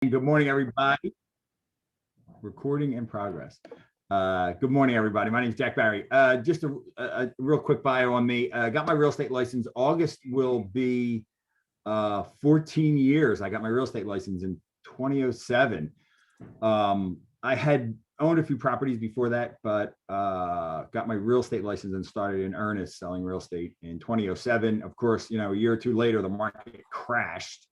Good morning, everybody. Recording in progress. Good morning, everybody. My name is Jack Barry. Just a real quick bio on me. Got my real estate license. August will be 14 years. I got my real estate license in 2007. I had owned a few properties before that, but got my real estate license and started in earnest selling real estate in 2007. Of course, a year or two later, the market crashed.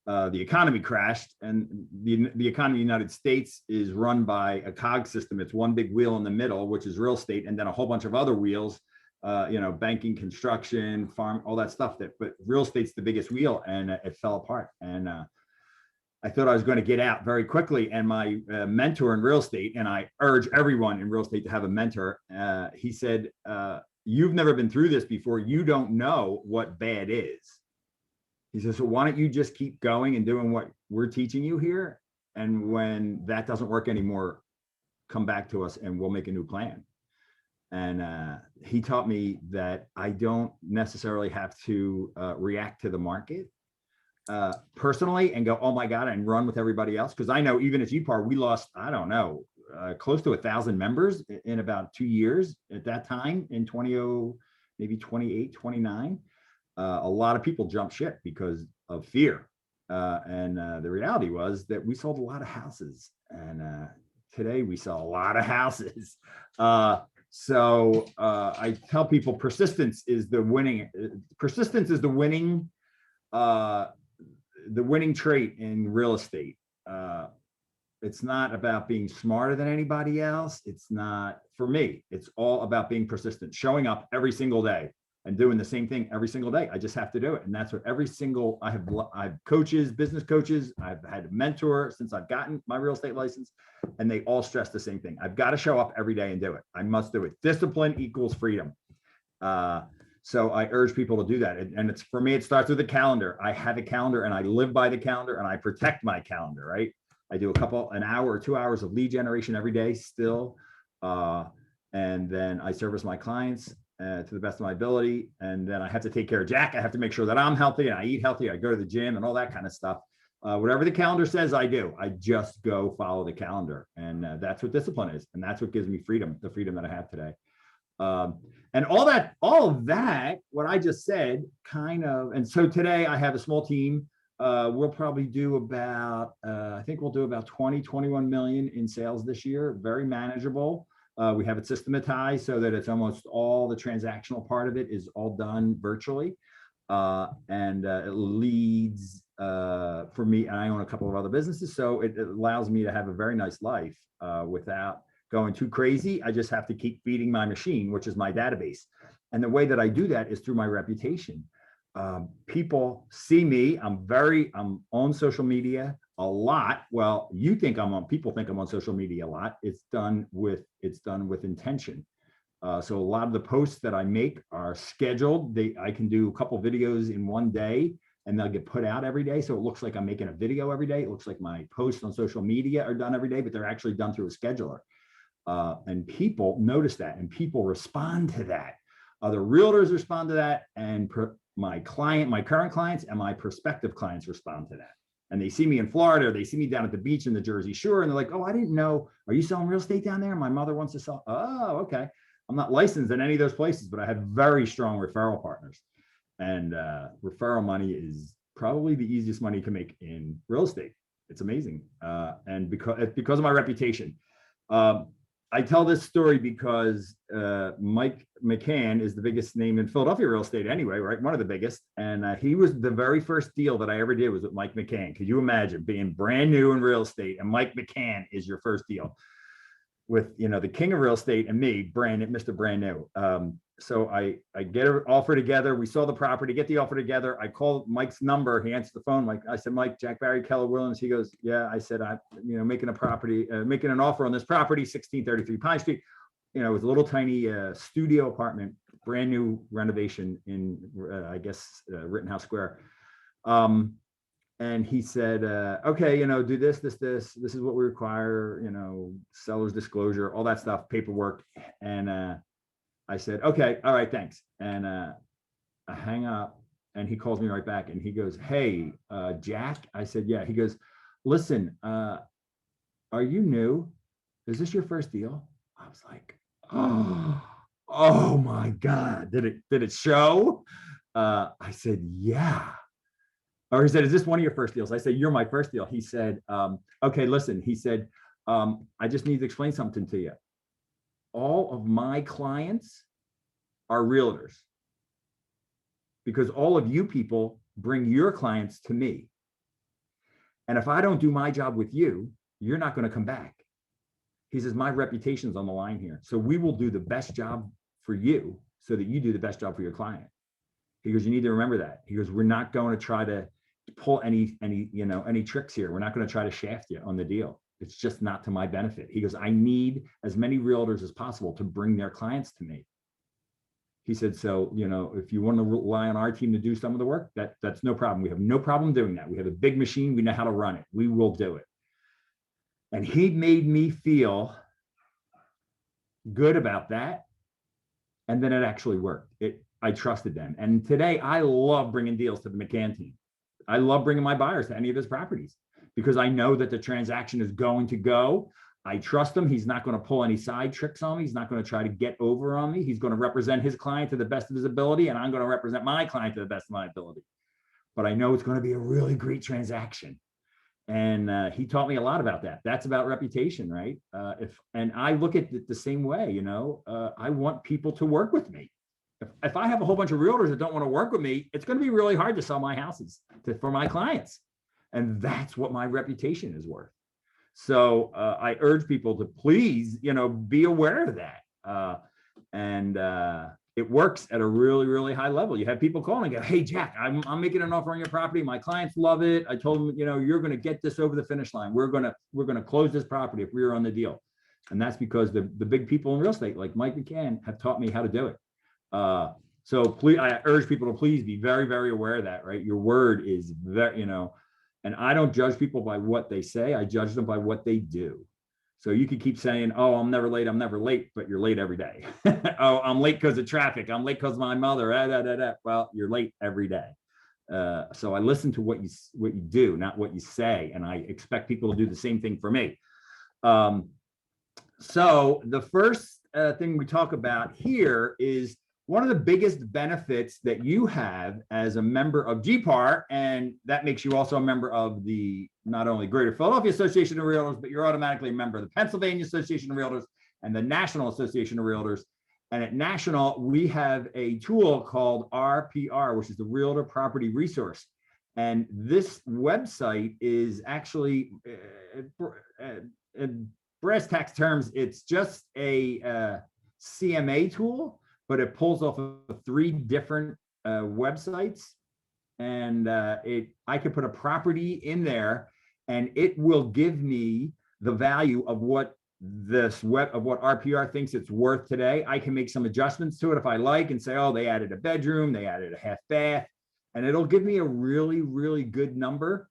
The economy crashed, and the economy of the United States is run by a cog system. It's one big wheel in the middle, which is real estate, and then a whole bunch of other wheels, banking, construction, farm, all that stuff. But real estate's the biggest wheel, and it fell apart. And I thought I was going to get out very quickly. And my mentor in real estate, and I urge everyone in real estate to have a mentor, he said, "You've never been through this before. You don't know what bad is." He says, "So why don't you just keep going and doing what we're teaching you here? And when that doesn't work anymore, come back to us and we'll make a new plan." And he taught me that I don't necessarily have to react to the market personally and go, "Oh my God," and run with everybody else. Because I know even at GPAR, we lost, I don't know, close to 1,000 members in about 2 years at that time in 20, maybe 28, 29. A lot of people jumped ship because of fear. And the reality was that we sold a lot of houses. And today we sell a lot of houses. So I tell people persistence is the winning trait in real estate. It's not about being smarter than anybody else. It's not, for me, it's all about being persistent, showing up every single day and doing the same thing every single day. I just have to do it. And that's what I have coaches, business coaches. I've had a mentor since I've gotten my real estate license, and they all stress the same thing. I've got to show up every day and do it. I must do it. Discipline equals freedom. So I urge people to do that. And it's, for me, it starts with a calendar. I have a calendar and I live by the calendar and I protect my calendar, right? I do an hour or 2 hours of lead generation every day still. And then I service my clients to the best of my ability. And then I have to take care of Jack. I have to make sure that I'm healthy and I eat healthy. I go to the gym and all that kind of stuff. Whatever the calendar says, I do. I just go follow the calendar. And that's what discipline is. And that's what gives me freedom, the freedom that I have today. And all of that, what I just said, and so today I have a small team. We'll probably do about, I think we'll do about 20, 21 million in sales this year. Very manageable. We have it systematized so that it's almost all the transactional part of it is all done virtually. And it leads for me, and I own a couple of other businesses. So it allows me to have a very nice life without going too crazy. I just have to keep feeding my machine, which is my database. And the way that I do that is through my reputation. People see me. I'm on social media a lot. Well, people think I'm on social media a lot. It's done with intention. So a lot of the posts that I make are scheduled. I can do a couple videos in one day and they'll get put out every day. So it looks like I'm making a video every day. It looks like my posts on social media are done every day, but they're actually done through a scheduler. And people notice that and people respond to that. Other realtors respond to that, and my current clients and my prospective clients respond to that. And they see me in Florida, or they see me down at the beach in the Jersey Shore, and they're like, "Oh, I didn't know. Are you selling real estate down there? My mother wants to sell." Oh, okay. I'm not licensed in any of those places, but I have very strong referral partners. And referral money is probably the easiest money you can make in real estate. It's amazing. And because of my reputation. I tell this story because Mike McCann is the biggest name in Philadelphia real estate anyway, right? One of the biggest. And he was the very first deal that I ever did was with Mike McCann. Could you imagine being brand new in real estate and Mike McCann is your first deal with, the king of real estate and me, Mr. Brand New. So I get an offer together. We saw the property, get the offer together. I called Mike's number. He answered the phone. I said, "Mike, Jack Barry, Keller Williams." He goes, "Yeah." I said, "I'm, making an offer on this property, 1633 Pine Street." It was a little tiny studio apartment, brand new renovation in, Rittenhouse Square. And he said, "Okay, do this. This is what we require, seller's disclosure, all that stuff, paperwork." And I said, "Okay, all right, thanks." And I hang up and he calls me right back and he goes, "Hey, Jack." I said, "Yeah." He goes, listen, are you new? Is this your first deal? I was like, oh my God. Did it show? I said, yeah. Or he said, is this one of your first deals? I said, you're my first deal. He said, okay, listen, he said, I just need to explain something to you. All of my clients are realtors because all of you people bring your clients to me. And if I don't do my job with you, you're not going to come back. He says, my reputation's on the line here. So we will do the best job for you so that you do the best job for your client. He goes, you need to remember that. He goes, we're not going to try to pull any tricks here. We're not going to try to shaft you on the deal. It's just not to my benefit. He goes, I need as many realtors as possible to bring their clients to me. He said, so, if you want to rely on our team to do some of the work, that's no problem. We have no problem doing that. We have a big machine. We know how to run it. We will do it. And he made me feel good about that. And then it actually worked. I trusted them. And today I love bringing deals to the McCann team. I love bringing my buyers to any of his properties because I know that the transaction is going to go. I trust him. He's not going to pull any side tricks on me. He's not going to try to get over on me. He's going to represent his client to the best of his ability, and I'm going to represent my client to the best of my ability. But I know it's going to be a really great transaction. And he taught me a lot about that. That's about reputation, right? And I look at it the same way. I want people to work with me. If I have a whole bunch of realtors that don't want to work with me, it's going to be really hard to sell my houses for my clients. And that's what my reputation is worth. So I urge people to please, be aware of that. And it works at a really, really high level. You have people calling and go, hey, Jack, I'm making an offer on your property. My clients love it. I told them, you're going to get this over the finish line. We're going to close this property if we were on the deal. And that's because the big people in real estate, like Mike McCann, have taught me how to do it. So please, I urge people to please be very, very aware of that, right? Your word is very, and I don't judge people by what they say. I judge them by what they do. So you could keep saying, oh, I'm never late, but you're late every day. Oh, I'm late because of traffic. I'm late because of my mother. Well, you're late every day. So I listen to what you do, not what you say. And I expect people to do the same thing for me. So the first thing we talk about here is one of the biggest benefits that you have as a member of GPAR, and that makes you also a member of the not only Greater Philadelphia Association of Realtors, but you're automatically a member of the Pennsylvania Association of Realtors and the National Association of Realtors. And at National, we have a tool called RPR, which is the Realtor Property Resource. And this website is actually, in brass tacks terms, it's just a CMA tool, but it pulls off of 3 different websites. And I could put a property in there and it will give me the value of what RPR thinks it's worth today. I can make some adjustments to it if I like and say, oh, they added a bedroom, they added a half bath, and it'll give me a really, really good number.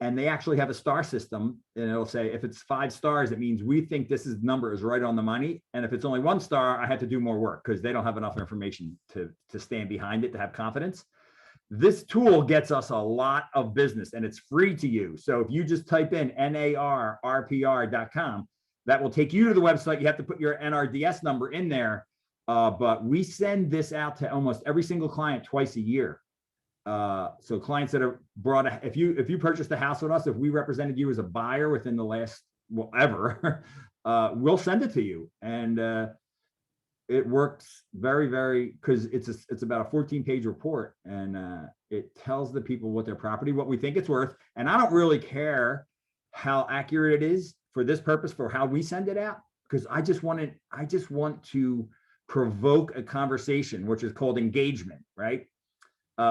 And they actually have a star system, and it'll say if it's 5 stars, it means we think this number is right on the money. And if it's only 1 star, I have to do more work because they don't have enough information to stand behind it to have confidence. This tool gets us a lot of business and it's free to you. So if you just type in NARRPR.com, that will take you to the website. You have to put your NRDS number in there. But we send this out to almost every single client twice a year. So clients that are brought, if you purchased a house with us, if we represented you as a buyer within the last, ever, we'll send it to you. And it works very, very, because it's about a 14-page report, and it tells the people what their property, what we think it's worth. And I don't really care how accurate it is for this purpose, for how we send it out, because I just want to provoke a conversation, which is called engagement, right?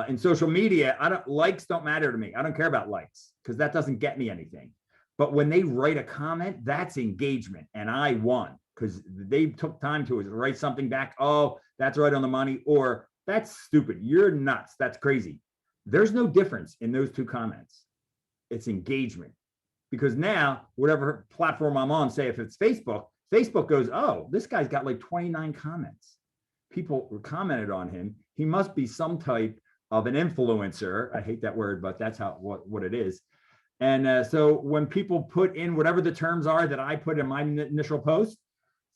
In social media, likes don't matter to me. I don't care about likes because that doesn't get me anything. But when they write a comment, that's engagement, and I won because they took time to write something back. Oh, that's right on the money, or that's stupid. You're nuts. That's crazy. There's no difference in those 2 comments. It's engagement, because now whatever platform I'm on, say if it's Facebook goes, oh, this guy's got like 29 comments. People commented on him. He must be some type of an influencer. I hate that word, but that's what it is. And so when people put in whatever the terms are that I put in my initial post,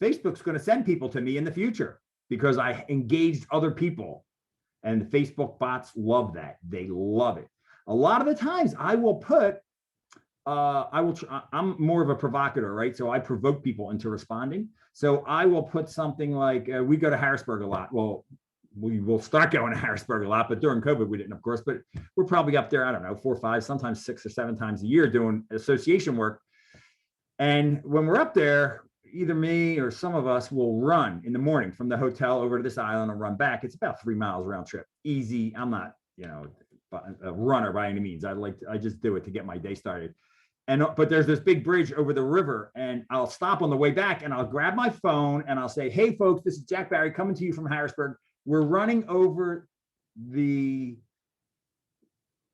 Facebook's going to send people to me in the future because I engaged other people. And the Facebook bots love that. They love it. A lot of the times I will put, I'm more of a provocateur, right? So I provoke people into responding. So I will put something like, we go to Harrisburg a lot. Well, we will start going to Harrisburg a lot, but during COVID we didn't, of course, but we're probably up there, I don't know, 4 or 5, sometimes 6 or 7 times a year doing association work. And when we're up there, either me or some of us will run in the morning from the hotel over to this island and run back. It's about 3 miles round trip. Easy. I'm not, a runner by any means. I just do it to get my day started. But there's this big bridge over the river, and I'll stop on the way back and I'll grab my phone and I'll say, hey folks, this is Jack Barry coming to you from Harrisburg. We're running over the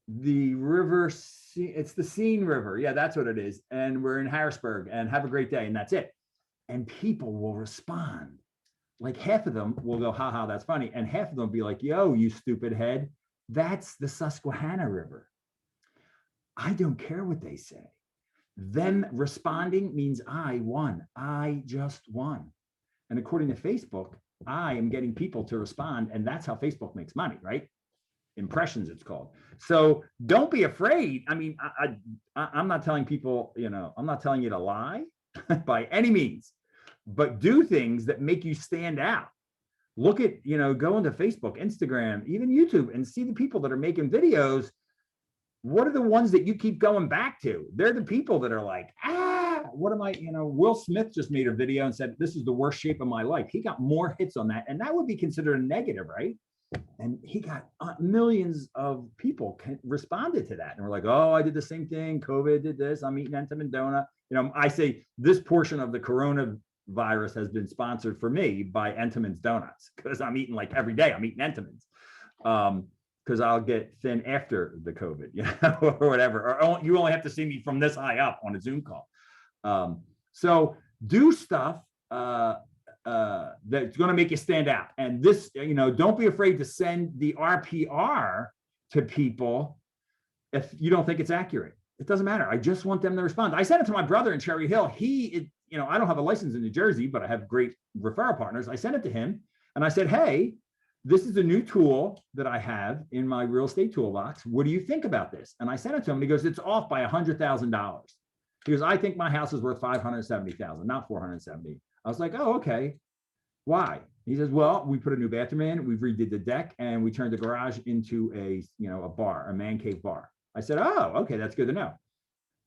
river. It's the Seine River. Yeah, that's what it is. And we're in Harrisburg, and have a great day. And that's it. And people will respond. Like half of them will go, haha, that's funny. And half of them will be like, yo, you stupid head. That's the Susquehanna River. I don't care what they say. Them responding means I won. I just won. And according to Facebook, I am getting people to respond. And that's how Facebook makes money, right? Impressions, it's called. So don't be afraid. I mean, I'm not telling people, I'm not telling you to lie by any means, but do things that make you stand out. Look at, go into Facebook, Instagram, even YouTube, and see the people that are making videos. What are the ones that you keep going back to? They're the people that are like, what am I, Will Smith just made a video and said, this is the worst shape of my life. He got more hits on that. And that would be considered a negative, right? And he got millions of people responded to that. And we're like, oh, I did the same thing. COVID did this. I'm eating Entenmann donut. I say this portion of the coronavirus has been sponsored for me by Entenmann's donuts, because I'm eating like every day. I'm eating Entenmann's. Because I'll get thin after the COVID, or whatever. Or you only have to see me from this high up on a Zoom call. So do stuff that's going to make you stand out. And this, don't be afraid to send the RPR to people if you don't think it's accurate. It doesn't matter. I just want them to respond. I sent it to my brother in Cherry Hill. I don't have a license in New Jersey, but I have great referral partners. I sent it to him and I said, hey, this is a new tool that I have in my real estate toolbox. What do you think about this? And I sent it to him and he goes, it's off by $100,000. He goes, I think my house is worth $570,000, not $470,000. I was like, oh, okay. Why? He says, well, we put a new bathroom in, we've redid the deck, and we turned the garage into a bar, a man cave bar. I said, oh, okay, that's good to know.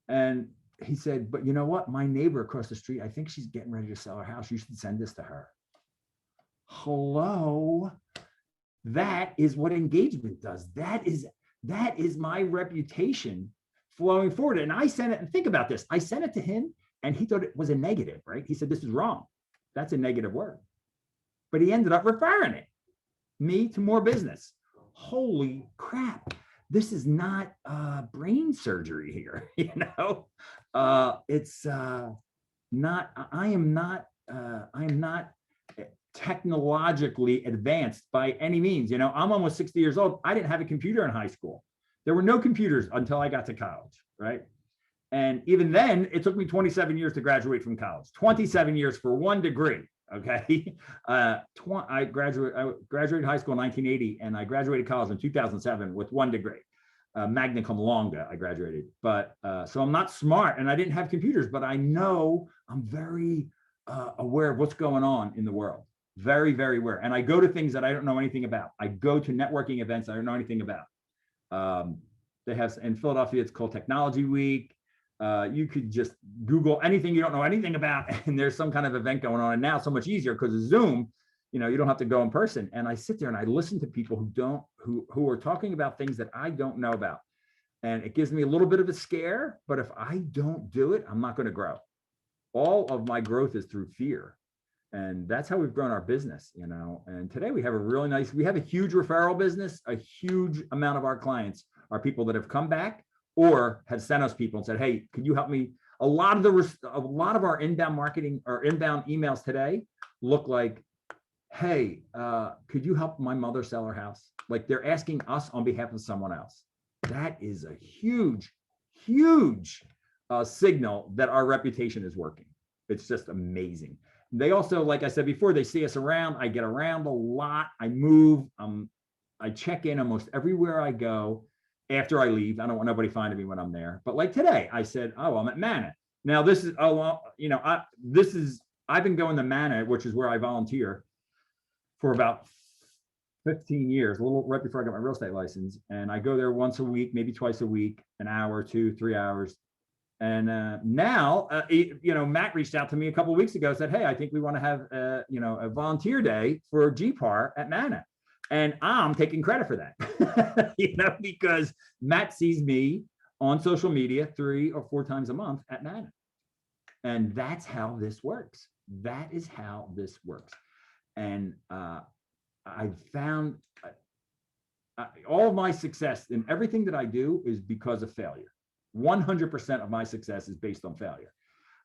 And he said, but you know what? My neighbor across the street, I think she's getting ready to sell her house. You should send this to her. Hello. That is what engagement does. That is my reputation flowing forward. And I sent it, and think about this. I sent it to him and he thought it was a negative, right? He said, this is wrong. That's a negative word. But he ended up referring me to more business. Holy crap. This is not brain surgery here. It's not, I am not technologically advanced by any means. I'm almost 60 years old. I didn't have a computer in high school. There were no computers until I got to college, right? And even then, it took me 27 years to graduate from college, 27 years for one degree, okay? I graduated high school in 1980, and I graduated college in 2007 with one degree, magna cum laude, I graduated. But so I'm not smart, and I didn't have computers, but I know I'm very aware of what's going on in the world. Very, very aware. And I go to things that I don't know anything about. I go to networking events I don't know anything about. They have, in Philadelphia, it's called Technology Week. You could just Google anything you don't know anything about, and there's some kind of event going on. And now it's so much easier because of Zoom, you don't have to go in person. And I sit there and I listen to people who are talking about things that I don't know about. And it gives me a little bit of a scare, but if I don't do it, I'm not going to grow. All of my growth is through fear. And that's how we've grown our business, and today we have a huge referral business. A huge amount of our clients are people that have come back or have sent us people and said, hey, could you help me? A lot of our inbound marketing or inbound emails today look like, hey, could you help my mother sell her house? Like they're asking us on behalf of someone else. That is a huge, huge signal that our reputation is working. It's just amazing. They also, like I said before, they see us around. I get around a lot. I move. I check in almost everywhere I go after I leave. I don't want nobody finding me when I'm there. But like today, I said, oh, I'm at Mana. Now this is, I've been going to Mana, which is where I volunteer, for about 15 years, a little right before I got my real estate license. And I go there once a week, maybe twice a week, an hour, 2, 3 hours. And now, Matt reached out to me a couple of weeks ago, said, hey, I think we want to have, a volunteer day for GPAR at Mana. And I'm taking credit for that, because Matt sees me on social media 3 or 4 times a month at Mana. And that's how this works. That is how this works. And I found all of my success in everything that I do is because of failure. 100% of my success is based on failure.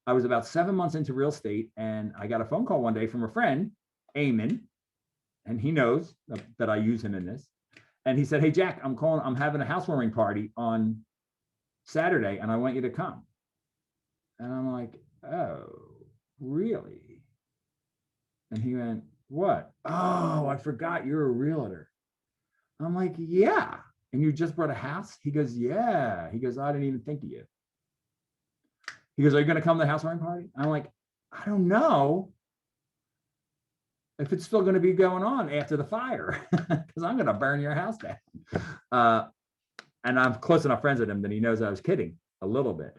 I was about 7 months into real estate, and I got a phone call one day from a friend, Eamon, and he knows that I use him in this. And he said, hey, Jack, I'm having a housewarming party on Saturday, and I want you to come. And I'm like, oh, really? And he went, what? Oh, I forgot you're a realtor. I'm like, yeah. And you just bought a house? He goes, yeah. He goes, I didn't even think of you. He goes, are you going to come to the housewarming party? I'm like, I don't know if it's still going to be going on after the fire, because I'm going to burn your house down. And I'm close enough friends with him that he knows I was kidding a little bit.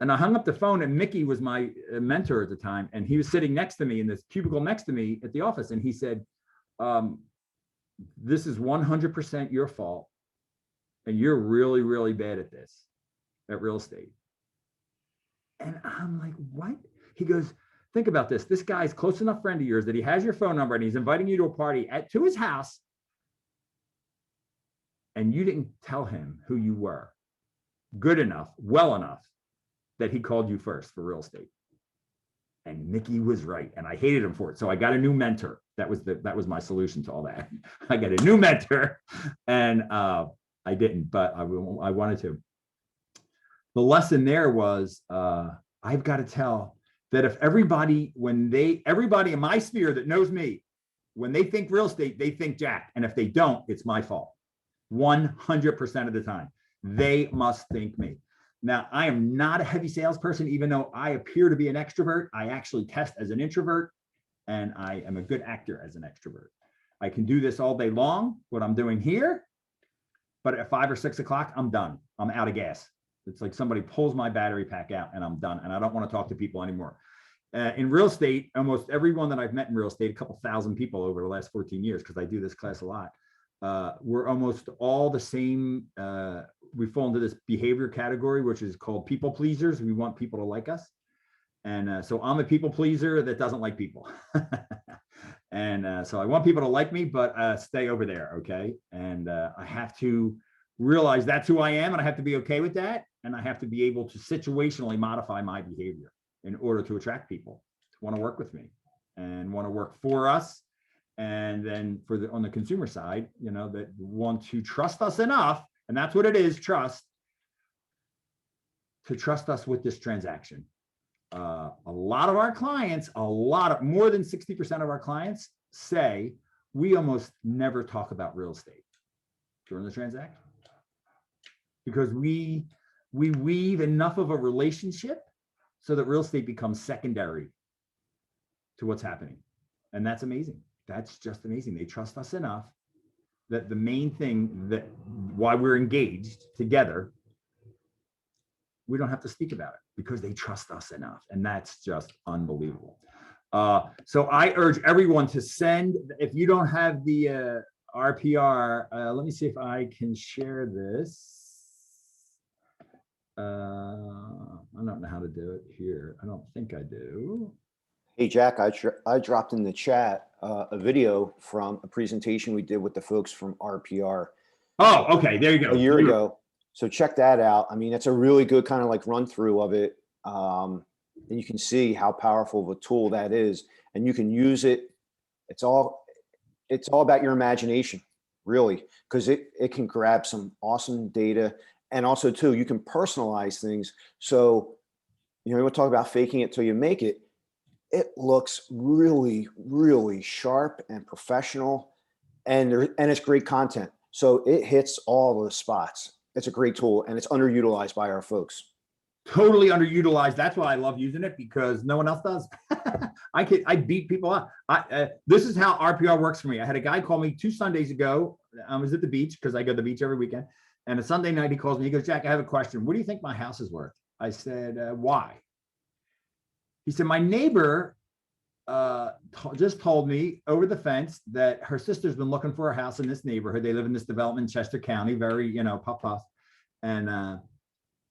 And I hung up the phone, and Mickey was my mentor at the time. And he was sitting next to me in this cubicle next to me at the office. And he said, this is 100% your fault. And you're really, really bad at this, at real estate. And I'm like, what? He goes, think about this. This guy's close enough friend of yours that he has your phone number, and he's inviting you to a party to his house. And you didn't tell him who you were good enough, well enough, that he called you first for real estate. And Mickey was right, and I hated him for it. So I got a new mentor. That was my solution to all that. I got a new mentor, and I didn't, but I wanted to. The lesson there was I've got to tell that if everybody in my sphere that knows me, when they think real estate, they think Jack, and if they don't, it's my fault. 100% of the time, they must think me. Now, I am not a heavy salesperson, even though I appear to be an extrovert. I actually test as an introvert, and I am a good actor as an extrovert. I can do this all day long, what I'm doing here, but at 5 or 6 o'clock, I'm done. I'm out of gas. It's like somebody pulls my battery pack out, and I'm done, and I don't want to talk to people anymore. In real estate, almost everyone that I've met in real estate, a couple thousand people over the last 14 years, because I do this class a lot, we're almost all the same. We fall into this behavior category, which is called people pleasers. We want people to like us. And so I'm a people pleaser that doesn't like people. And so I want people to like me, but stay over there, okay? And I have to realize that's who I am, and I have to be okay with that. And I have to be able to situationally modify my behavior in order to attract people to want to work with me and want to work for us. And then on the consumer side, that want to trust us enough, and that's what it is, trust, to trust us with this transaction. A lot of our clients, more than 60% of our clients say we almost never talk about real estate during the transaction, because we weave enough of a relationship so that real estate becomes secondary to what's happening. And that's amazing. That's just amazing. They trust us enough that the main thing that why we're engaged together, we don't have to speak about it because they trust us enough. And that's just unbelievable. So I urge everyone to send, if you don't have the RPR, let me see if I can share this. I don't know how to do it here. I don't think I do. Hey, Jack, I dropped in the chat a video from a presentation we did with the folks from RPR. Oh, okay. There you go. A year ago. So check that out. I mean, it's a really good kind of like run through of it. And you can see how powerful of a tool that is. And you can use it. It's all about your imagination, really, because it can grab some awesome data And also too, you can personalize things. So, we'll talk about faking it till you make it. It looks really, really sharp and professional, and it's great content. So it hits all the spots. It's a great tool, and it's underutilized by our folks. Totally underutilized. That's why I love using it, because no one else does. I beat people up. This is how RPR works for me. I had a guy call me 2 Sundays ago. I was at the beach because I go to the beach every weekend. And a Sunday night, he calls me. He goes, Jack, I have a question. What do you think my house is worth? I said, why? He said, my neighbor just told me over the fence that her sister's been looking for a house in this neighborhood. They live in this development in Chester County, very, puff. And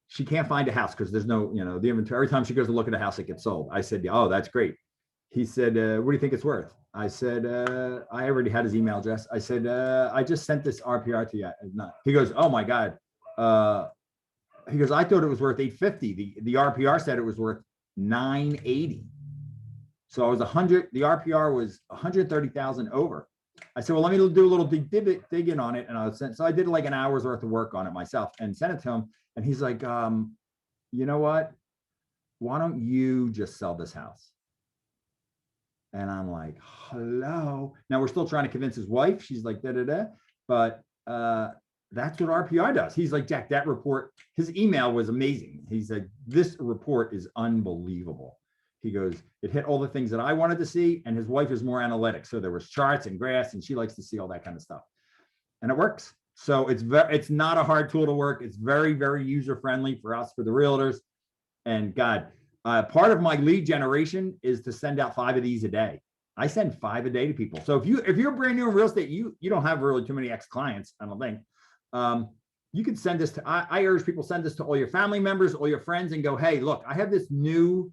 she can't find a house because there's no, the inventory. Every time she goes to look at a house, it gets sold. I said, oh, that's great. He said, what do you think it's worth? I said, I already had his email address. I said, I just sent this RPR to you. He goes, oh my God. He goes, I thought it was worth $850. The RPR said it was worth $980. So I was 100, the RPR was 130,000 over. I said, well, let me do a little digging on it. And so I did like an hour's worth of work on it myself and sent it to him. And he's like, you know what? Why don't you just sell this house? And I'm like, hello. Now we're still trying to convince his wife. She's like, but that's what RPR does. He's like, Jack, that report, his email was amazing. He's like, this report is unbelievable. He goes, it hit all the things that I wanted to see. And his wife is more analytic. So there was charts and graphs, and she likes to see all that kind of stuff. And it works. So it's not a hard tool to work. It's very, very user-friendly for us, for the realtors. And God, part of my lead generation is to send out 5 of these a day. I send 5 a day to people. So if you're brand new in real estate, you don't have really too many ex-clients, I don't think. You can send this to, I urge people, send this to all your family members, all your friends, and go, hey, look, I have this new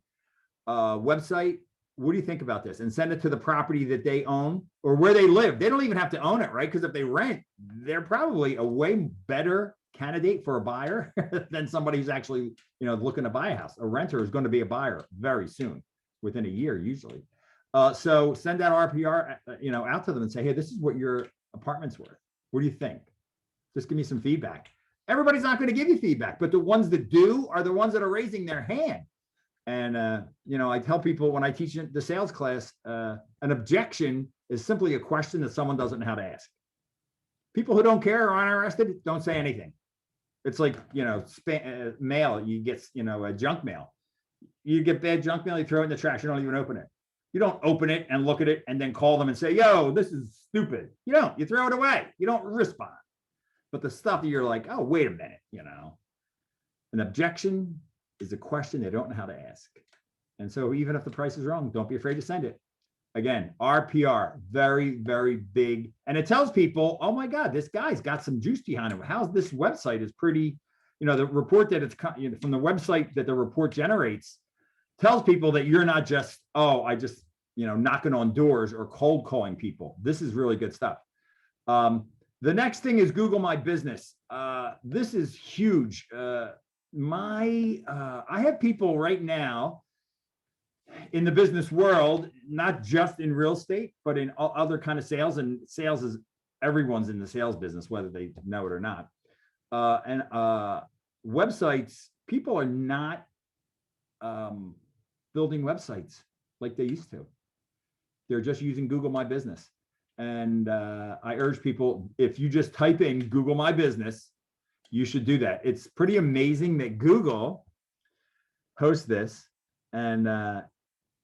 website. What do you think about this? And send it to the property that they own or where they live. They don't even have to own it, right? Because if they rent, they're probably a way better candidate for a buyer than somebody who's actually, looking to buy a house. A renter is going to be a buyer very soon, within a year usually. So send that RPR, out to them and say, hey, this is what your apartment's worth. What do you think? Just give me some feedback. Everybody's not going to give you feedback, but the ones that do are the ones that are raising their hand. And, I tell people when I teach the sales class, an objection is simply a question that someone doesn't know how to ask. People who don't care or aren't interested, don't say anything. It's like, mail, you get, a junk mail. You get bad junk mail, you throw it in the trash, you don't even open it. You don't open it and look at it and then call them and say, yo, this is stupid. You don't, you throw it away. You don't respond. But the stuff that you're like, oh, wait a minute, an objection is a question they don't know how to ask. And so even if the price is wrong, don't be afraid to send it. Again, RPR, very, very big. And it tells people, oh my God, this guy's got some juice behind him. How's this website is pretty, the report that it's from the website that the report generates tells people that you're not just, oh, I just, knocking on doors or cold calling people. This is really good stuff. The next thing is Google My Business. This is huge. I have people right now in the business world, not just in real estate, but in other kind of sales. And sales is, everyone's in the sales business, whether they know it or not. And websites, people are not building websites like they used to. They're just using Google My Business. And I urge people, if you just type in Google My Business, you should do that. It's pretty amazing that Google hosts this, and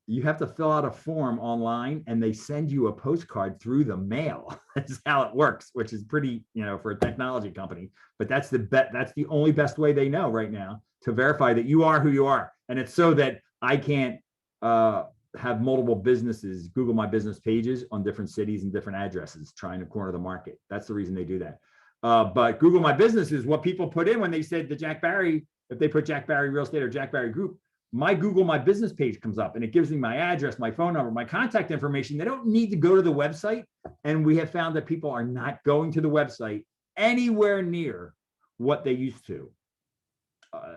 you have to fill out a form online and they send you a postcard through the mail. That's how it works, which is pretty, for a technology company, but that's the only best way they know right now to verify that you are who you are. And it's so that I can't have multiple businesses, Google My Business pages on different cities and different addresses trying to corner the market. That's the reason they do that. But Google My Business is what people put in when they said the Jack Barry, if they put Jack Barry Real Estate or Jack Barry Group, my Google My Business page comes up and it gives me my address, my phone number, my contact information. They don't need to go to the website. And we have found that people are not going to the website anywhere near what they used to,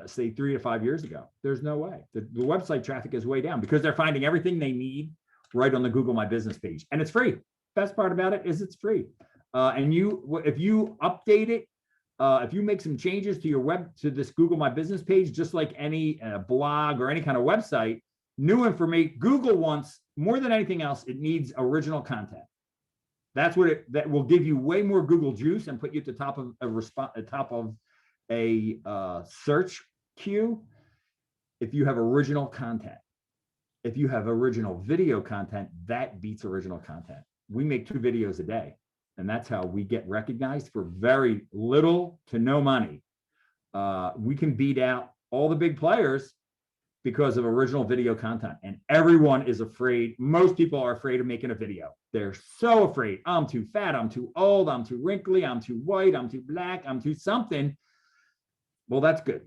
say 3 to 5 years ago. There's no way. The website traffic is way down because they're finding everything they need right on the Google My Business page. And it's free. Best part about it is it's free. And if you update it, If you make some changes to your to this Google My Business page, just like any blog or any kind of website, new information, Google wants more than anything else, it needs original content. That's what that will give you way more Google juice and put you at the top of a search queue if you have original content. If you have original video content, that beats original content. We make 2 videos a day, and that's how we get recognized for very little to no money. We can beat out all the big players because of original video content, and everyone is afraid. Most people are afraid of making a video. They're so afraid. I'm too fat, I'm too old, I'm too wrinkly, I'm too white, I'm too black, I'm too something. Well, that's good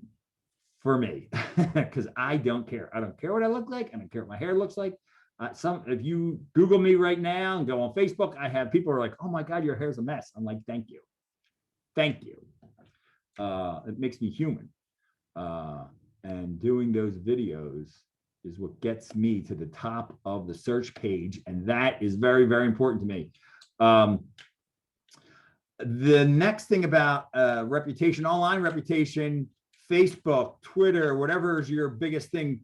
for me because I don't care. I don't care what I look like. I don't care what my hair looks like. If you Google me right now and go on Facebook, I have people who are like, oh my God, your hair's a mess. I'm like, thank you. Thank you. It makes me human. And doing those videos is what gets me to the top of the search page. And that is very, very important to me. The next thing about reputation, online reputation, Facebook, Twitter, whatever is your biggest thing,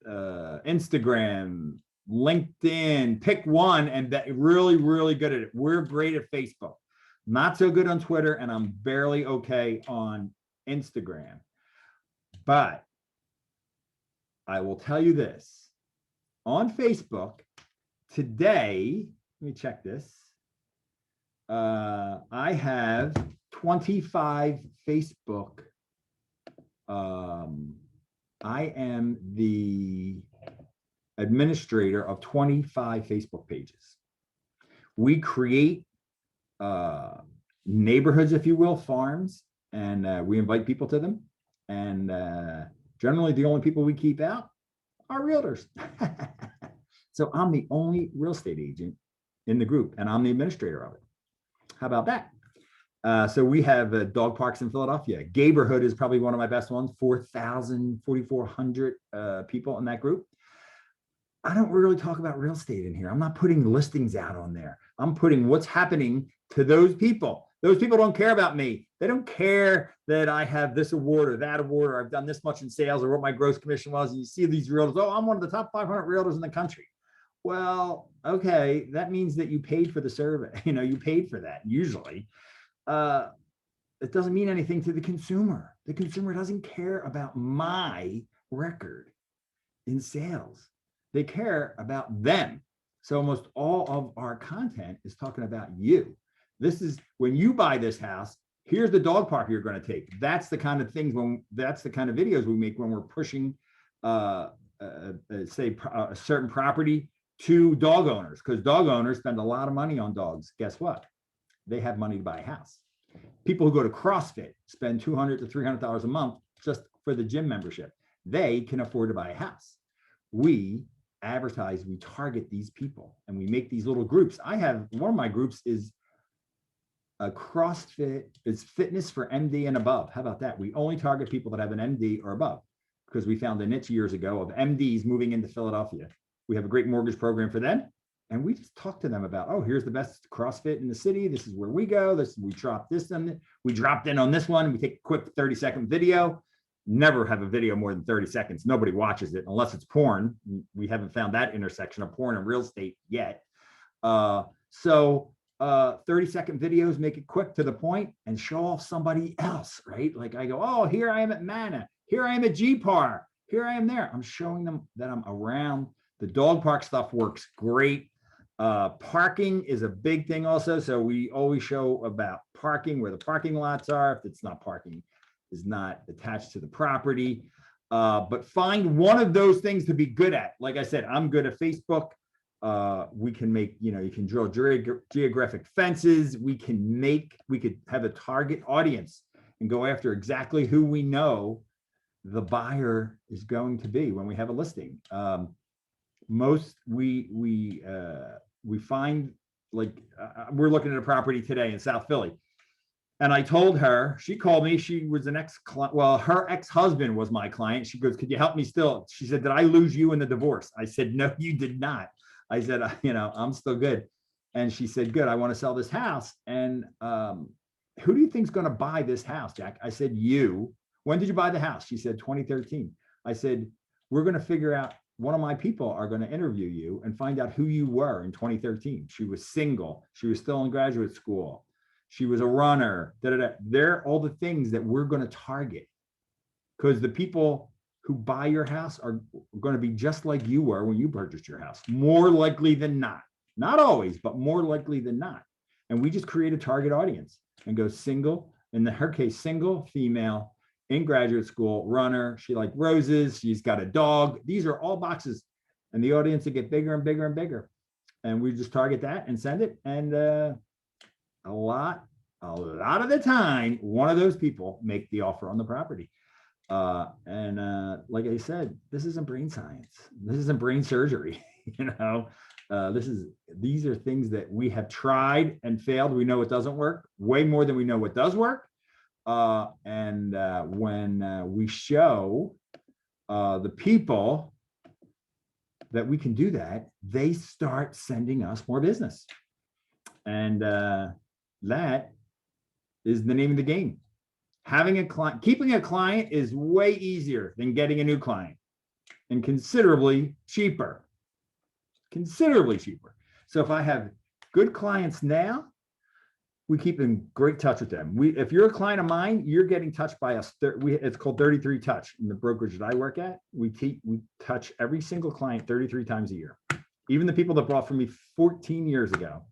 Instagram, LinkedIn, pick one and really, really good at it. We're great at Facebook, not so good on Twitter, and I'm barely okay on Instagram. But I will tell you this, on Facebook today, let me check this. I have 25 Facebook. I am the administrator of 25 Facebook pages. We create neighborhoods, if you will, farms, and we invite people to them. And generally, the only people we keep out are realtors. So I'm the only real estate agent in the group, and I'm the administrator of it. How about that? So we have dog parks in Philadelphia. Gayborhood is probably one of my best ones, 4,400 people in that group. I don't really talk about real estate in here. I'm not putting listings out on there. I'm putting what's happening to those people. Those people don't care about me. They don't care that I have this award or that award, or I've done this much in sales, or what my gross commission was. And you see these realtors, oh, I'm one of the top 500 realtors in the country. Well, okay, that means that you paid for the survey. You know, you paid for that usually. It doesn't mean anything to the consumer. The consumer doesn't care about my record in sales. They care about them. So almost all of our content is talking about you. This is when you buy this house, here's the dog park you're going to take. That's the kind of things that's the kind of videos we make when we're pushing, say a certain property to dog owners, because dog owners spend a lot of money on dogs. Guess what? They have money to buy a house. People who go to CrossFit spend $200 to $300 a month just for the gym membership. They can afford to buy a house. We advertise, we target these people, and we make these little groups. I have one of my groups is a CrossFit, it's fitness for MD and above. How about that? We only target people that have an MD or above, because we found a niche years ago of MDs moving into Philadelphia. We have a great mortgage program for them. And we just talk to them about, oh, here's the best CrossFit in the city. This is where we go. We dropped this and we dropped in on this one. We take a quick 30-second video. Never have a video more than 30 seconds. Nobody watches it unless it's porn. We haven't found that intersection of porn and real estate yet. 30-second videos, make it quick to the point and show off somebody else, right? Like I go, oh, here I am at Mana. Here I am at GPAR. Here I am there. I'm showing them that I'm around. The dog park stuff works great. Parking is a big thing also. So we always show about parking, where the parking lots are. If it's not parking, is not attached to the property. But find one of those things to be good at. Like I said, I'm good at Facebook. We can make, you can draw geographic fences. We could have a target audience and go after exactly who we know the buyer is going to be when we have a listing. We find, like, we're looking at a property today in South Philly, and I told her, she called me, she was an ex-client, well, her ex-husband was my client. She goes, could you help me still? She said, did I lose you in the divorce? I said, no, you did not. I said, I'm still good. And she said, good, I want to sell this house. And who do you think's going to buy this house, Jack? I said, you. When did you buy the house? She said, 2013. I said, we're going to figure out, one of my people are going to interview you and find out who you were in 2013. She was single. She was still in graduate school. She was a runner. They're all the things that we're going to target, because the people who buy your house are going to be just like you were when you purchased your house, more likely than not. Not always, but more likely than not. And we just create a target audience and go single, in her case, single, female, in graduate school, runner. She liked roses. She's got a dog. These are all boxes. And the audience will get bigger and bigger and bigger. And we just target that and send it. And a lot of the time, one of those people make the offer on the property. Like I said, this isn't brain science. This isn't brain surgery. These are things that we have tried and failed. We know it doesn't work way more than we know what does work. When we show the people that we can do that, they start sending us more business. And that is the name of the game. Having a client, keeping a client is way easier than getting a new client, and considerably cheaper. Considerably cheaper. So if I have good clients now, we keep in great touch with them. If you're a client of mine, you're getting touched by us. It's called 33 touch in the brokerage that I work at. We touch every single client 33 times a year. Even the people that bought from me 14 years ago.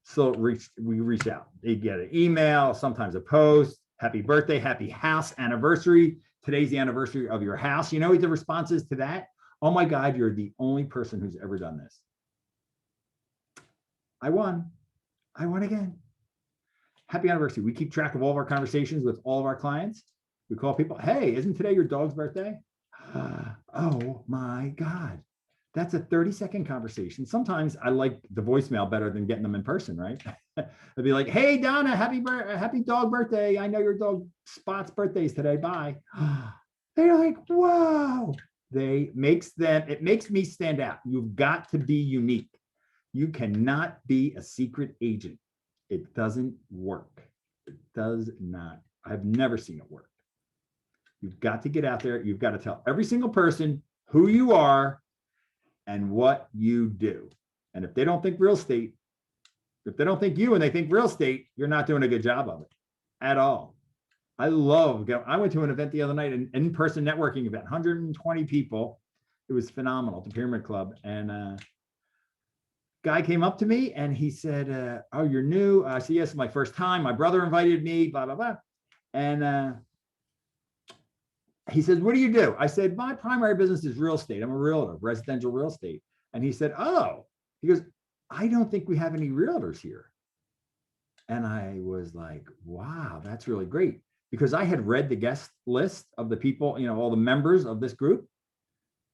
So we reach out. They get an email, sometimes a post. Happy birthday, happy house anniversary. Today's the anniversary of your house. You know what the response is to that? Oh my God, you're the only person who's ever done this. I won again. Happy anniversary. We keep track of all of our conversations with all of our clients. We call people, hey, isn't today your dog's birthday? Oh my God. That's a 30-second conversation. Sometimes I like the voicemail better than getting them in person, right? I'd be like, hey, Donna, happy dog birthday. I know your dog Spot's birthday is today. Bye. They're like, whoa. It makes me stand out. You've got to be unique. You cannot be a secret agent. It doesn't work. It does not. I've never seen it work. You've got to get out there. You've got to tell every single person who you are and what you do. And if they don't think real estate, if they don't think you and they think real estate, you're not doing a good job of it at all. I went to an event the other night, an in-person networking event, 120 people. It was phenomenal, the Pyramid Club. And guy came up to me and he said, oh, you're new? I said, yes, it's my first time. My brother invited me, blah, blah, blah. And he says, what do you do? I said, my primary business is real estate. I'm a realtor, residential real estate. And he said, oh, he goes, I don't think we have any realtors here. And I was like, wow, that's really great. Because I had read the guest list of the people, all the members of this group,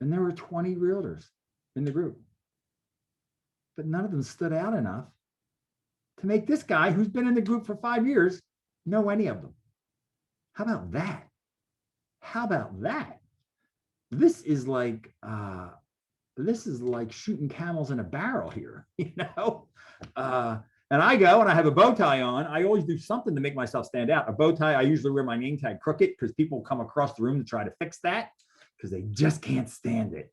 and there were 20 realtors in the group. But none of them stood out enough to make this guy who's been in the group for 5 years know any of them. How about that? How about that? This is like shooting camels in a barrel here, and I go and I have a bow tie on. I always do something to make myself stand out. A bow tie, I usually wear my name tag crooked because people come across the room to try to fix that because they just can't stand it.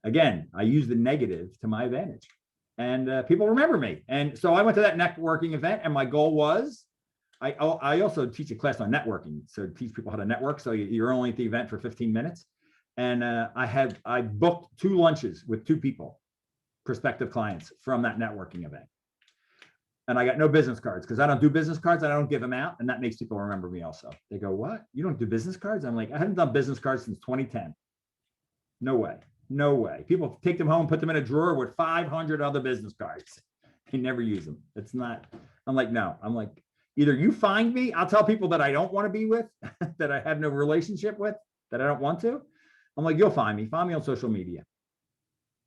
Again, I use the negative to my advantage. And people remember me. And so I went to that networking event, and my goal was, I also teach a class on networking. So teach people how to network. So you're only at the event for 15 minutes. And I booked 2 lunches with 2 people, prospective clients from that networking event. And I got no business cards because I don't do business cards. I don't give them out. And that makes people remember me also. They go, what? You don't do business cards? I'm like, I haven't done business cards since 2010. No way. No way. People take them home, put them in a drawer with 500 other business cards. They never use them. It's not, I'm like, no. I'm like, either you find me, I'll tell people that I don't want to be with, that I have no relationship with, that I don't want to. I'm like, you'll find me on social media.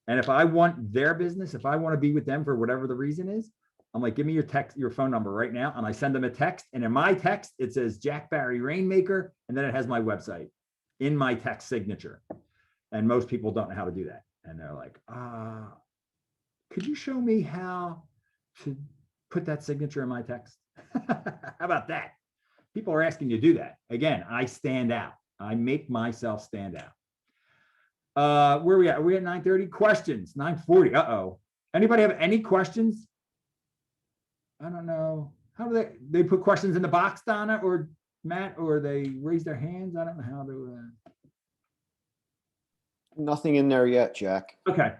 And if I want their business, if I want to be with them for whatever the reason is, I'm like, give me your phone number right now. And I send them a text. And in my text, it says Jack Barry Rainmaker. And then it has my website in my text signature. And most people don't know how to do that. And they're like, could you show me how to put that signature in my text? How about that? people are asking you to do that. Again, I stand out. I make myself stand out. Where are we at? Are we at 9:30? Questions, 9:40. Uh-oh. Anybody have any questions? I don't know. How do they put questions in the box, Donna or Matt, or they raise their hands? I don't know how to. Nothing in there yet, Jack. Okay.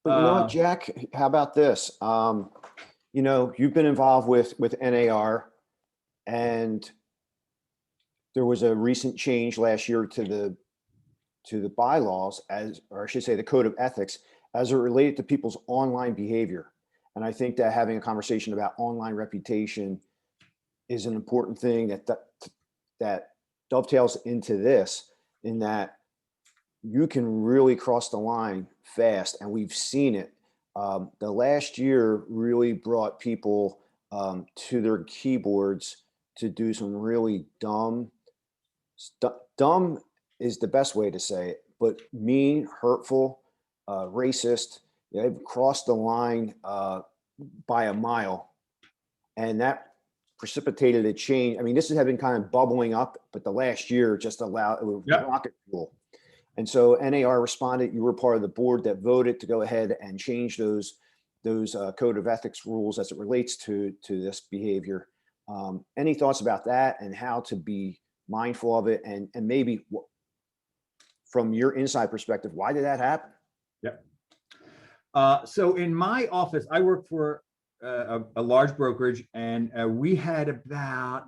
But you know what, Jack? How about this? You know, you've been involved with NAR, and there was a recent change last year to the bylaws, or I should say the code of ethics, as it related to people's online behavior. And I think that having a conversation about online reputation is an important thing that dovetails into this, in that you can really cross the line fast, and we've seen it. The last year really brought people to their keyboards to do some really dumb is the best way to say it, but mean, hurtful, racist. They've crossed the line by a mile, and that precipitated a change. I mean, this had been kind of bubbling up, but the last year just allowed rocket fuel. And so NAR responded. You were part of the board that voted to go ahead and change those code of ethics rules as it relates to this behavior. Any thoughts about that and how to be mindful of it, and maybe from your inside perspective, why did that happen? Yep. So in my office, I work for a large brokerage, and we had about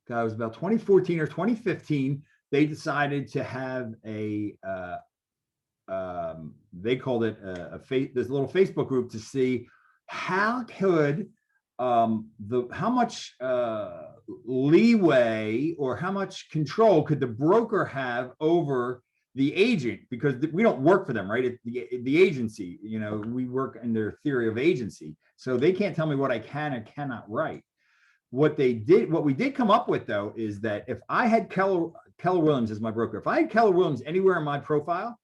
it was about 2014 or 2015. They decided to have they called it this little Facebook group to see how could how much leeway or how much control could the broker have over the agent, because we don't work for them, right? The agency, you know, we work in their theory of agency, so they can't tell me what I can or cannot write. What we did come up with, though, is that if I had Keller Williams as my broker, if I had Keller Williams anywhere in my profile,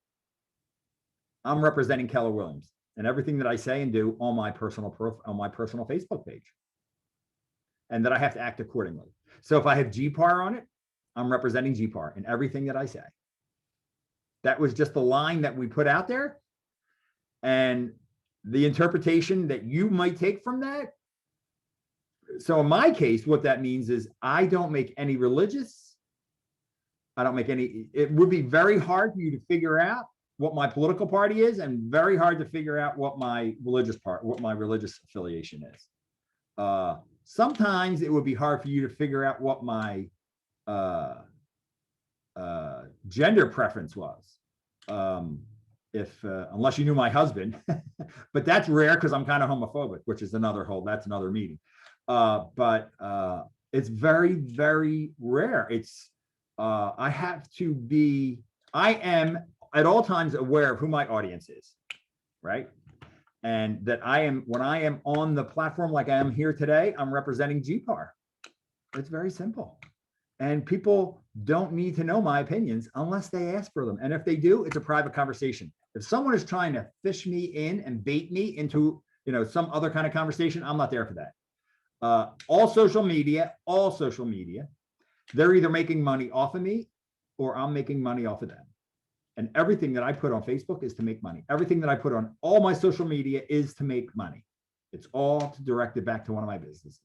I'm representing Keller Williams and everything that I say and do on my personal Facebook page, and that I have to act accordingly. So if I have GPAR on it, I'm representing GPAR in everything that I say. That was just the line that we put out there, and the interpretation that you might take from that. So in my case, what that means is I don't make any religious. I don't make any. It would be very hard for you to figure out what my political party is, and very hard to figure out what my religious affiliation is. Sometimes it would be hard for you to figure out what my gender preference was, unless you knew my husband. But that's rare because I'm kind of homophobic, which is another meeting. But it's very, very rare. I am at all times aware of who my audience is, right? And that when I am on the platform like I am here today, I'm representing GPAR. It's very simple. And people don't need to know my opinions unless they ask for them. And if they do, it's a private conversation. If someone is trying to fish me in and bait me into, some other kind of conversation, I'm not there for that. All social media, they're either making money off of me or I'm making money off of them. And everything that I put on Facebook is to make money. Everything that I put on all my social media is to make money. It's all directed back to one of my businesses.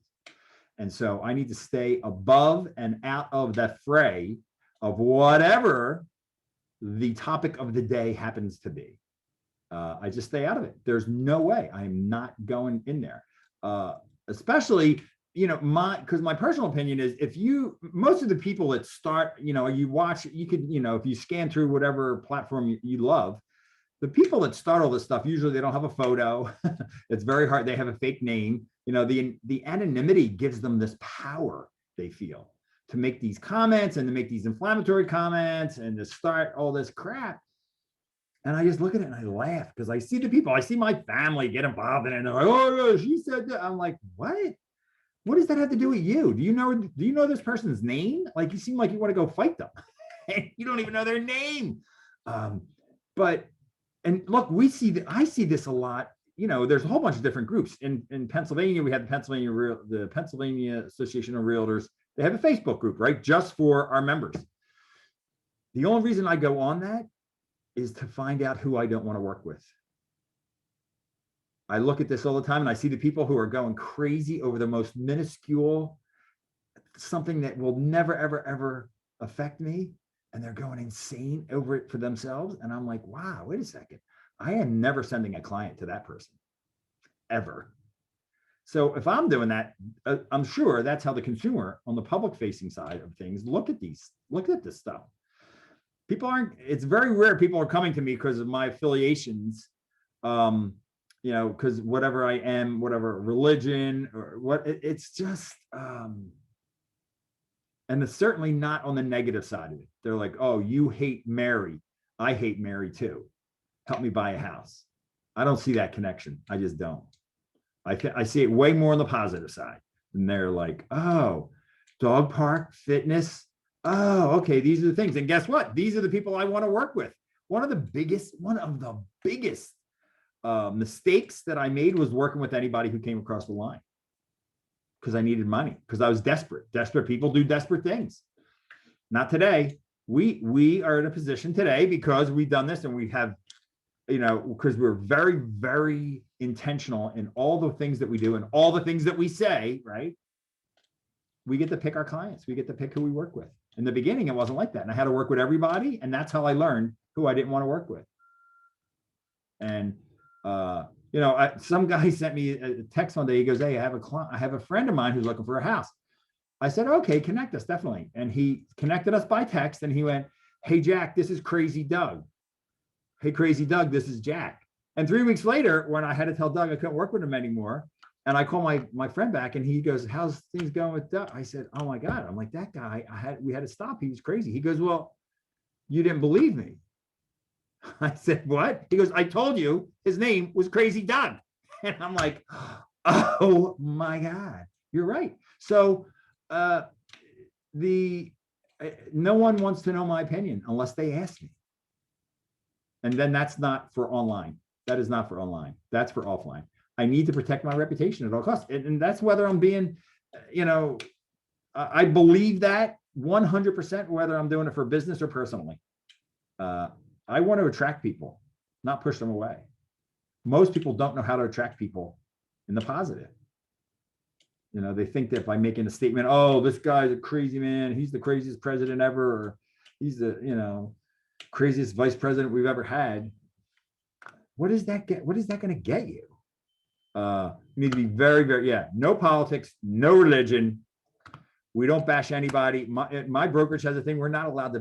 And so I need to stay above and out of that fray of whatever the topic of the day happens to be. I just stay out of it. There's no way I'm not going in there. Especially, because my personal opinion is, most of the people that start, you watch, you could, if you scan through whatever platform you love, the people that start all this stuff, usually they don't have a photo. It's very hard. They have a fake name. The anonymity gives them this power, they feel, to make these comments and to make these inflammatory comments and to start all this crap. And I just look at it and I laugh, because I see the people, I see my family get involved in it, and they're like, oh, yeah, she said that. I'm like, what? What does that have to do with you? Do you know this person's name? Like, you seem like you want to go fight them. And you don't even know their name. And look, I see this a lot. you know, there's a whole bunch of different groups in Pennsylvania. We have the Pennsylvania Association of Realtors. They have a Facebook group, right? Just for our members. The only reason I go on that is to find out who I don't want to work with. I look at this all the time and I see the people who are going crazy over the most minuscule, something that will never, ever, ever affect me. And they're going insane over it for themselves. And I'm like, wow, wait a second. I am never sending a client to that person, ever. So if I'm doing that, I'm sure that's how the consumer on the public facing side of things look at this stuff. People aren't, it's very rare people are coming to me because of my affiliations, you know, because whatever I am, whatever religion or what, it's just, and it's certainly not on the negative side of it. They're like, oh, you hate Mary. I hate Mary too. Help me buy a house. I don't see that connection. I just don't. I see it way more on the positive side. And they're like, oh, dog park, fitness. Oh, okay, these are the things. And guess what? These are the people I want to work with. One of the biggest mistakes that I made was working with anybody who came across the line, because I needed money, because I was desperate. Desperate people do desperate things. Not today. We are in a position today because we've done this and we have, you know, because we're very, very intentional in all the things that we do and all the things that we say, right? We get to pick our clients. We get to pick who we work with. In the beginning, it wasn't like that. And I had to work with everybody. And that's how I learned who I didn't want to work with. And, you know, some guy sent me a text one day. He goes, hey, I have a friend of mine who's looking for a house. I said, okay, connect us, definitely. And he connected us by text and he went, hey, Jack, this is Crazy Doug. Hey, Crazy Doug, this is Jack. And 3 weeks later, when I had to tell Doug I couldn't work with him anymore, and I call my friend back and he goes, how's things going with Doug? I said, oh my God. I'm like, that guy, we had to stop. He was crazy. He goes, well, you didn't believe me. I said, what? He goes, I told you his name was Crazy Doug. And I'm like, oh my God, you're right. So no one wants to know my opinion unless they ask me. And then that's not for online. That is not for online. That's for offline. I need to protect my reputation at all costs. And that's whether I'm being, you know, I believe that 100%, whether I'm doing it for business or personally. I want to attract people, not push them away. Most people don't know how to attract people in the positive. You know, they think that by making a statement, oh, this guy's a crazy man, he's the craziest president ever, or he's the, you know, craziest vice president we've ever had. What does that get? What is that going to get you? You need to be very, very, no politics, no religion. We don't bash anybody. My brokerage has a thing. We are not allowed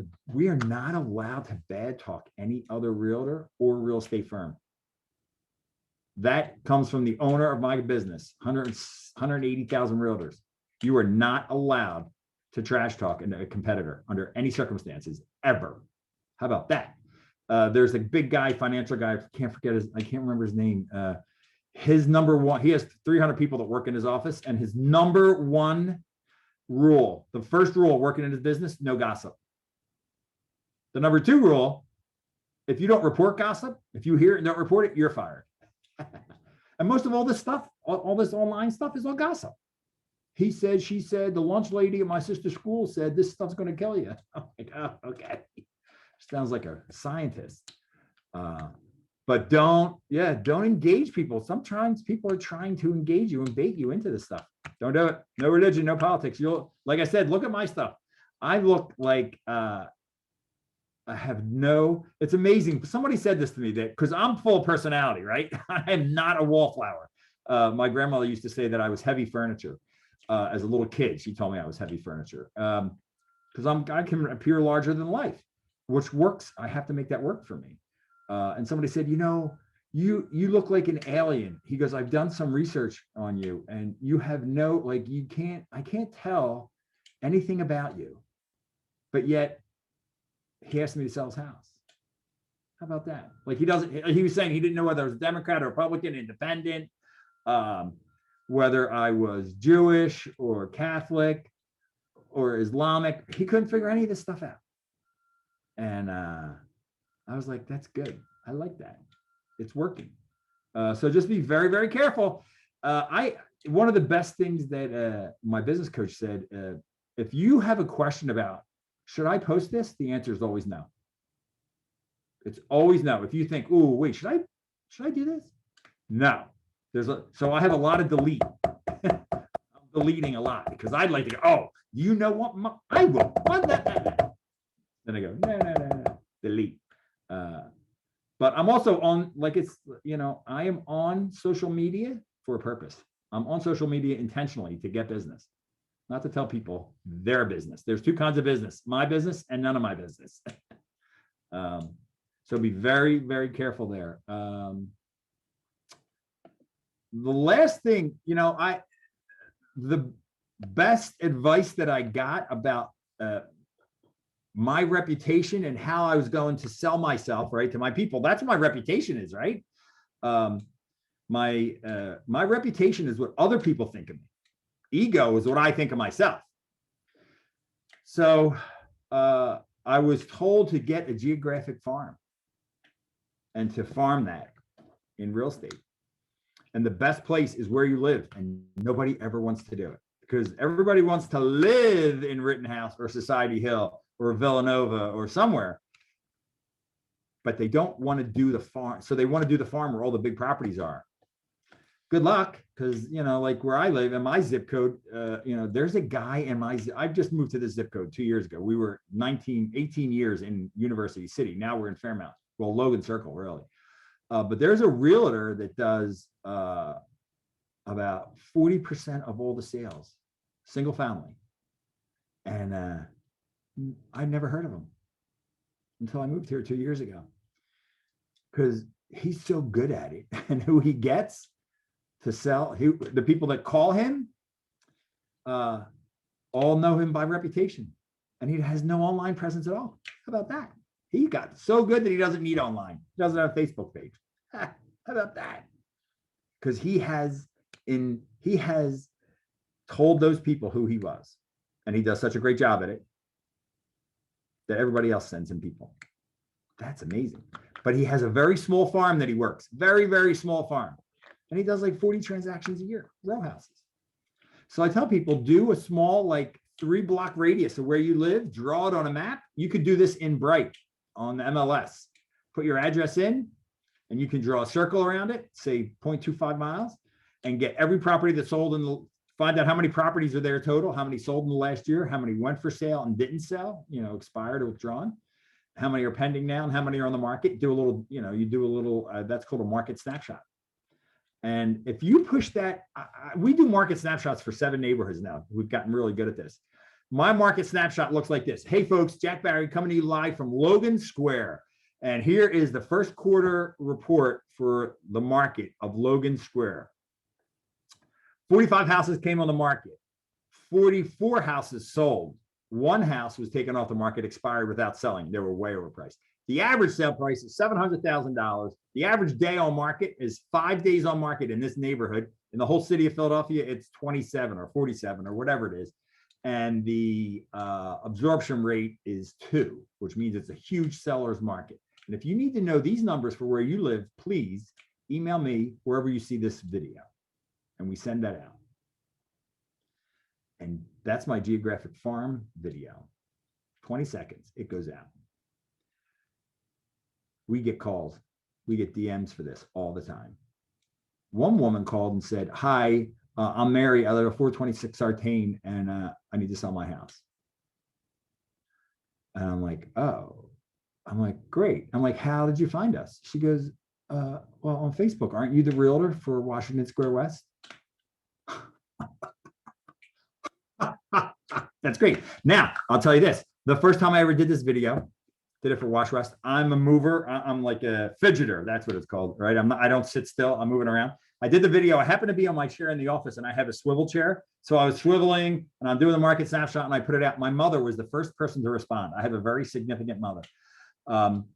to bad talk any other realtor or real estate firm. That comes from the owner of my business, 180,000 realtors. You are not allowed to trash talk a competitor under any circumstances, ever. How about that? There's a big guy, financial guy, I can't remember his name. His number one, he has 300 people that work in his office, and his number one rule, the first rule working in his business, no gossip. The number two rule, if you don't report gossip, if you hear it and don't report it, you're fired. And most of all this stuff, all this online stuff is all gossip. He said, she said, the lunch lady at my sister's school said, this stuff's going to kill you. I'm like, oh, okay. Sounds like a scientist. But don't engage people. Sometimes people are trying to engage you and bait you into this stuff. Don't do it. No religion, no politics. Like I said, look at my stuff. I look like I have it's amazing. Somebody said this to me, that because I'm full of personality, right? I am not a wallflower. My grandmother used to say that I was heavy furniture. As a little kid, she told me I was heavy furniture. Because I can appear larger than life, which works. I have to make that work for me. And somebody said, you know, you look like an alien. He goes, I've done some research on you and you have I can't tell anything about you, but yet he asked me to sell his house. How about that? Like he was saying he didn't know whether I was a Democrat or Republican, independent, whether I was Jewish or Catholic or Islamic. He couldn't figure any of this stuff out. And I was like, that's good. I like that. It's working. So just be very, very careful. One of the best things that my business coach said, if you have a question about, should I post this? The answer is always no. It's always no. If you think, oh, wait, should I do this? No. So I have a lot of delete. I'm deleting a lot because I'd like to go, oh, you know what? I will. Then I go, no. Delete. But I'm also on, like, it's, I am on social media for a purpose. I'm on social media intentionally to get business, not to tell people their business. There's two kinds of business, my business and none of my business. So be very, very careful there. The last thing, the best advice that I got about my reputation and how I was going to sell myself, right, to my people. That's what my reputation is, right? My reputation is what other people think of me. Ego is what I think of myself. So I was told to get a geographic farm and to farm that in real estate. And the best place is where you live, and nobody ever wants to do it because everybody wants to live in Rittenhouse or Society Hill or Villanova or somewhere, but they don't want to do the farm. So they want to do the farm where all the big properties are. Good luck, because, like where I live in my zip code, there's a guy in I've just moved to this zip code 2 years ago. We were 18 years in University City. Now we're in Fairmount. Well, Logan Circle, really. But there's a realtor that does about 40% of all the sales, single family. And I'd never heard of him until I moved here 2 years ago, because he's so good at it. And who he gets to sell, the people that call him all know him by reputation, and he has no online presence at all. How about that? He got so good that he doesn't need online. He doesn't have a Facebook page. How about that? Because he has told those people who he was, and he does such a great job at it that everybody else sends him people. That's amazing. But he has a very small farm that he works, very, very small farm. And he does like 40 transactions a year, row houses. So I tell people, do a small, like 3-block radius of where you live, draw it on a map. You could do this in Bright on the MLS. Put your address in, and you can draw a circle around it, say 0.25 miles, and get every property that's sold find out how many properties are there total, how many sold in the last year, how many went for sale and didn't sell, expired or withdrawn, how many are pending now, and how many are on the market. Do a little, you do a little, that's called a market snapshot. And if you push that, we do market snapshots for 7 neighborhoods now. We've gotten really good at this. My market snapshot looks like this. Hey folks, Jack Barry coming to you live from Logan Square. And here is the first quarter report for the market of Logan Square. 45 houses came on the market. 44 houses sold. 1 house was taken off the market, expired without selling. They were way overpriced. The average sale price is $700,000. The average day on market is 5 days on market in this neighborhood. In the whole city of Philadelphia, it's 27 or 47 or whatever it is. And the absorption rate is 2, which means it's a huge seller's market. And if you need to know these numbers for where you live, please email me wherever you see this video, and we send that out. And that's my geographic farm video. 20 seconds, it goes out. We get calls, we get DMs for this all the time. One woman called and said, hi, I'm Mary, I live at 426 Sartain, and I need to sell my house. And I'm like, oh, I'm like, great. I'm like, how did you find us? She goes, well, on Facebook. Aren't you the realtor for Washington Square West? That's great. Now, I'll tell you this. The first time I ever did this video, did it for Wash West. I'm a mover. I'm like a fidgeter. That's what it's called, right? I don't sit still. I'm moving around. I did the video. I happened to be on my chair in the office, and I have a swivel chair. So I was swiveling, and I'm doing the market snapshot, and I put it out. My mother was the first person to respond. I have a very significant mother.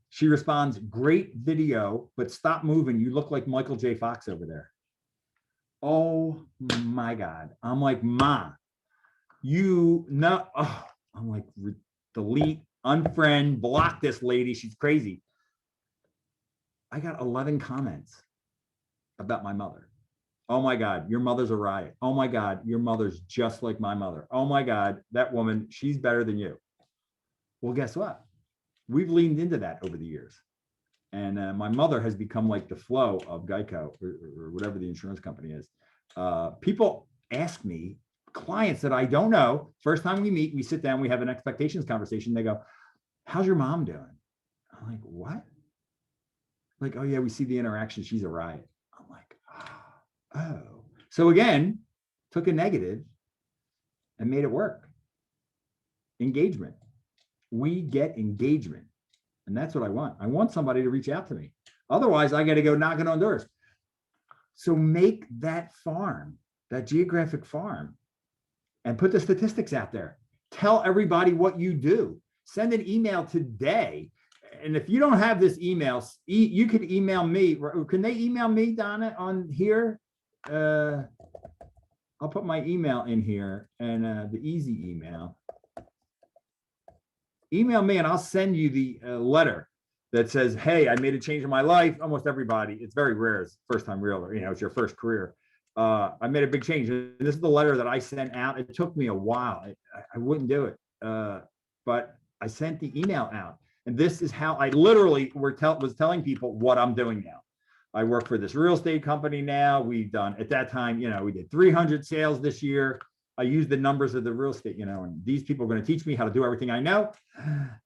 She responds, great video, but stop moving. You look like Michael J. Fox over there. Oh my God. I'm like, Ma, you know, oh, I'm like, delete, unfriend, block this lady. She's crazy. I got 11 comments. about my mother. Oh my God, your mother's a riot. Oh my God, your mother's just like my mother. Oh my God, that woman, she's better than you. Well, guess what? We've leaned into that over the years. And my mother has become like the flow of Geico or whatever the insurance company is. People ask me, clients that I don't know, first time we meet, we sit down, we have an expectations conversation. They go, how's your mom doing? I'm like, what? Like, oh yeah, we see the interaction. She's a riot. I'm like, oh. So again, took a negative and made it work. Engagement. We get engagement. And that's what I want. I want somebody to reach out to me. Otherwise, I got to go knocking on doors. So make that farm, that geographic farm, and put the statistics out there. Tell everybody what you do. Send an email today. And if you don't have this email, you could email me. Can they email me, Donna, on here? I'll put my email in here and the easy email. Email me and I'll send you the letter that says, hey, I made a change in my life. Almost everybody, it's very rare as first time realtor, you know, it's your first career. I made a big change. And this is the letter that I sent out. It took me a while. I wouldn't do it. But I sent the email out. And this is how I literally was telling people what I'm doing now. I work for this real estate company now. We've done, at that time, you know, we did 300 sales this year. I use the numbers of the real estate, you know, and these people are going to teach me how to do everything I know.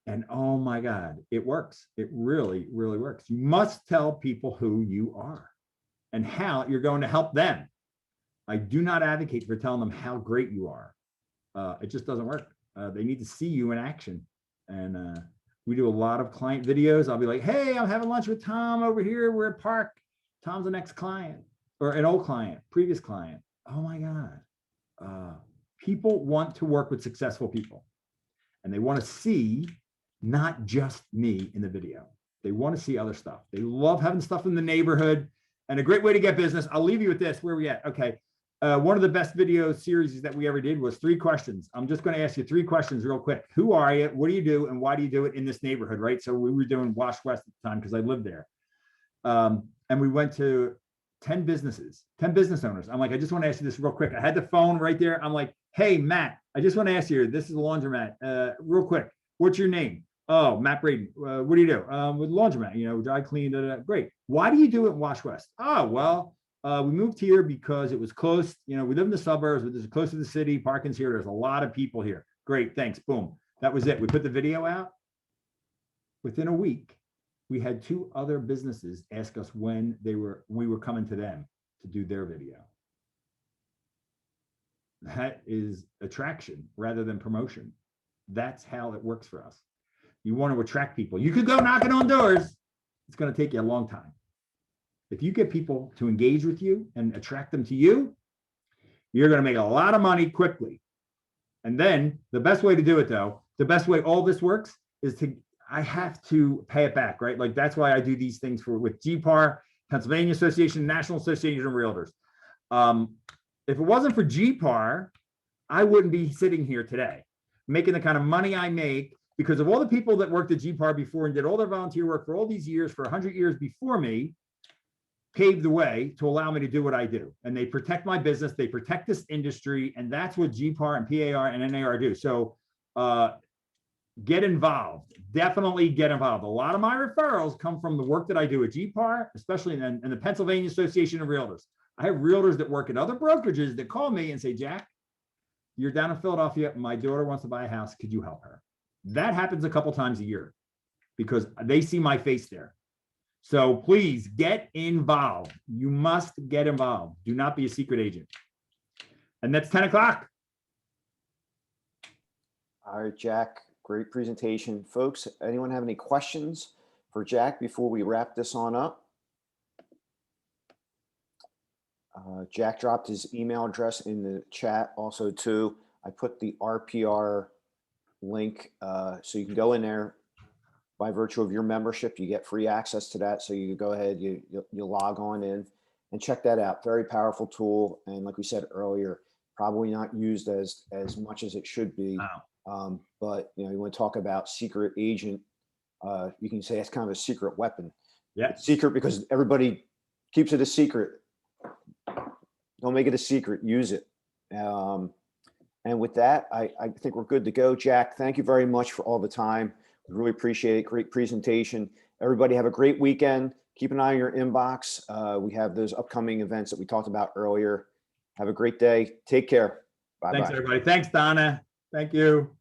And oh my God, it works. It really, really works. You must tell people who you are and how you're going to help them. I do not advocate for telling them how great you are. It just doesn't work. They need to see you in action. And we do a lot of client videos. I'll be like, hey, I'm having lunch with Tom over here. We're at Park. Tom's the next client or an old client, previous client. Oh my God. People want to work with successful people and they want to see not just me in the video. They want to see other stuff. They love having stuff in the neighborhood and a great way to get business. I'll leave you with this. Where are we at? Okay. One of the best video series that we ever did was 3 questions. I'm just going to ask you 3 questions real quick. Who are you? What do you do? And why do you do it in this neighborhood? Right. So we were doing Wash West at the time because I lived there. And we went to 10 business owners. I'm like, I just want to ask you this real quick. I had the phone right there. I'm like, hey, Matt, I just want to ask you, this is a laundromat. Real quick, what's your name? Oh, Matt Braden. What do you do? With laundromat, you know, dry clean. Great. Why do you do it in Wash West? Oh, well, we moved here because it was close. You know, we live in the suburbs, but this is close to the city. Parking's here. There's a lot of people here. Great. Thanks. Boom. That was it. We put the video out. Within a week, we had 2 other businesses ask us when we were coming to them to do their video. That is attraction rather than promotion. That's how it works for us. You want to attract people. You could go knocking on doors. It's going to take you a long time. If you get people to engage with you and attract them to you, you're going to make a lot of money quickly. And then the best way to do it, though, the best way all this works is I have to pay it back, right? Like that's why I do these things with GPAR, Pennsylvania Association, National Association of Realtors. If it wasn't for GPAR, I wouldn't be sitting here today making the kind of money I make because of all the people that worked at GPAR before and did all their volunteer work for all these years, for 100 years before me, paved the way to allow me to do what I do. And they protect my business, they protect this industry, and that's what GPAR and PAR and NAR do. So get involved, definitely get involved. A lot of my referrals come from the work that I do at GPAR, especially in the Pennsylvania Association of Realtors. I have realtors that work at other brokerages that call me and say, Jack, you're down in Philadelphia. My daughter wants to buy a house. Could you help her? That happens a couple times a year because they see my face there. So please get involved. You must get involved. Do not be a secret agent. And that's 10 o'clock. All right, Jack, great presentation. Folks, anyone have any questions for Jack before we wrap this on up? Jack dropped his email address in the chat also too. I put the RPR link so you can go in there. By virtue of your membership, you get free access to that. So you go ahead, you log on in and check that out. Very powerful tool. And like we said earlier, probably not used as much as it should be. Wow. But you know, you want to talk about secret agent, you can say it's kind of a secret weapon. Yeah. It's secret because everybody keeps it a secret. Don't make it a secret. Use it. And with that, I think we're good to go. Jack, thank you very much for all the time. We really appreciate it. Great presentation. Everybody have a great weekend. Keep an eye on your inbox. We have those upcoming events that we talked about earlier. Have a great day. Take care. Bye-bye. Thanks, everybody. Thanks, Donna. Thank you.